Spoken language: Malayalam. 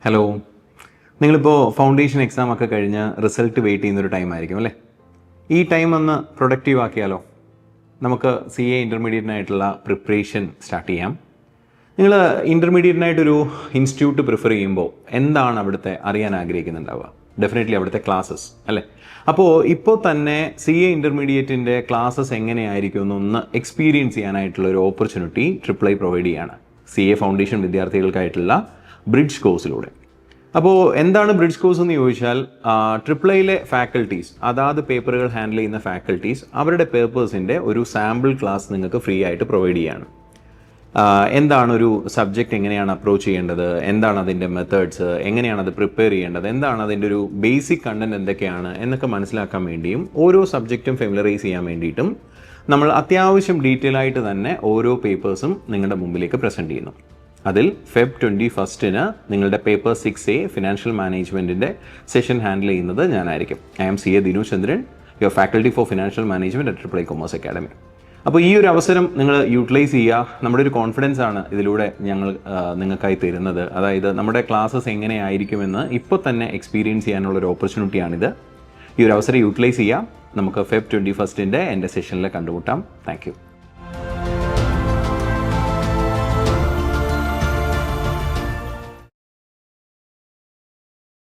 ഹലോ, നിങ്ങളിപ്പോൾ ഫൗണ്ടേഷൻ എക്സാം ഒക്കെ കഴിഞ്ഞ് റിസൾട്ട് വെയിറ്റ് ചെയ്യുന്നൊരു ടൈം ആയിരിക്കും അല്ലേ? ഈ ടൈം ഒന്ന് പ്രൊഡക്റ്റീവ് ആക്കിയാലോ? നമുക്ക് CA ഇൻ്റർമീഡിയറ്റിനായിട്ടുള്ള പ്രിപ്പറേഷൻ സ്റ്റാർട്ട് ചെയ്യാം. നിങ്ങൾ ഇൻ്റർമീഡിയറ്റിനായിട്ടൊരു ഇൻസ്റ്റിറ്റ്യൂട്ട് പ്രിഫർ ചെയ്യുമ്പോൾ എന്താണ് അവിടുത്തെ അറിയാൻ ആഗ്രഹിക്കുന്നുണ്ടാവുക? ഡെഫിനറ്റ്ലി അവിടുത്തെ ക്ലാസ്സസ് അല്ലേ? അപ്പോൾ ഇപ്പോൾ തന്നെ CA ഇൻ്റർമീഡിയറ്റിൻ്റെ ക്ലാസ്സസ് എങ്ങനെയായിരിക്കും എന്നൊന്ന് എക്സ്പീരിയൻസ് ചെയ്യാനായിട്ടുള്ള ഒരു ഓപ്പർച്യൂണിറ്റി ട്രിപ്പിൾ ഐ പ്രൊവൈഡ് ചെയ്യുകയാണ് CA ഫൗണ്ടേഷൻ വിദ്യാർത്ഥികൾക്കായിട്ടുള്ള ബ്രിഡ്ജ് കോഴ്സിലൂടെ. അപ്പോൾ എന്താണ് ബ്രിഡ്ജ് കോഴ്സ് എന്ന് ചോദിച്ചാൽ, ട്രിപ്പിൾ ഐയിലെ ഫാക്കൽറ്റീസ്, അതാത് പേപ്പറുകൾ ഹാൻഡിൽ ചെയ്യുന്ന ഫാക്കൽറ്റീസ് അവരുടെ പേപ്പേഴ്സിൻ്റെ ഒരു സാമ്പിൾ ക്ലാസ് നിങ്ങൾക്ക് ഫ്രീ ആയിട്ട് പ്രൊവൈഡ് ചെയ്യുകയാണ്. എന്താണ് ഒരു സബ്ജക്റ്റ്, എങ്ങനെയാണ് അപ്രോച്ച് ചെയ്യേണ്ടത്, എന്താണ് അതിൻ്റെ മെത്തേഡ്സ്, എങ്ങനെയാണ് അത് പ്രിപ്പയർ ചെയ്യേണ്ടത്, എന്താണ് അതിൻ്റെ ഒരു ബേസിക് കണ്ടന്റ് എന്തൊക്കെയാണ് എന്നൊക്കെ മനസ്സിലാക്കാൻ വേണ്ടിയും ഓരോ സബ്ജക്റ്റും ഫെമിലറൈസ് ചെയ്യാൻ വേണ്ടിയിട്ടും നമ്മൾ അത്യാവശ്യം ഡീറ്റെയിൽ ആയിട്ട് തന്നെ ഓരോ പേപ്പേഴ്സും നിങ്ങളുടെ മുമ്പിലേക്ക് പ്രസൻറ്റ് ചെയ്യുന്നു. അതിൽ Feb 21 നിങ്ങളുടെ പേപ്പർ 6A ഫിനാൻഷ്യൽ മാനേജ്മെൻറ്റിൻ്റെ സെഷൻ ഹാൻഡിൽ ചെയ്യുന്നത് ഞാനായിരിക്കും. I am CA Dinu Chandran, your faculty for financial management at triple I commerce academy. അപ്പോൾ ഈ ഒരു അവസരം നിങ്ങൾ യൂട്ടിലൈസ് ചെയ്യുക. നമ്മുടെ ഒരു കോൺഫിഡൻസ് ആണ് ഇതിലൂടെ ഞങ്ങൾ നിങ്ങൾക്കായി തരുന്നത്. അതായത് നമ്മുടെ ക്ലാസ്സസ് എങ്ങനെയായിരിക്കുമെന്ന് ഇപ്പോൾ തന്നെ എക്സ്പീരിയൻസ് ചെയ്യാനുള്ളൊരു ഓപ്പർച്യൂണിറ്റിയാണിത്. ഈ ഒരു അവസരം യൂട്ടിലൈസ് ചെയ്യുക. നമുക്ക് Feb 21 എൻ്റെ സെഷനിൽ കണ്ടുമുട്ടാം. Thank you.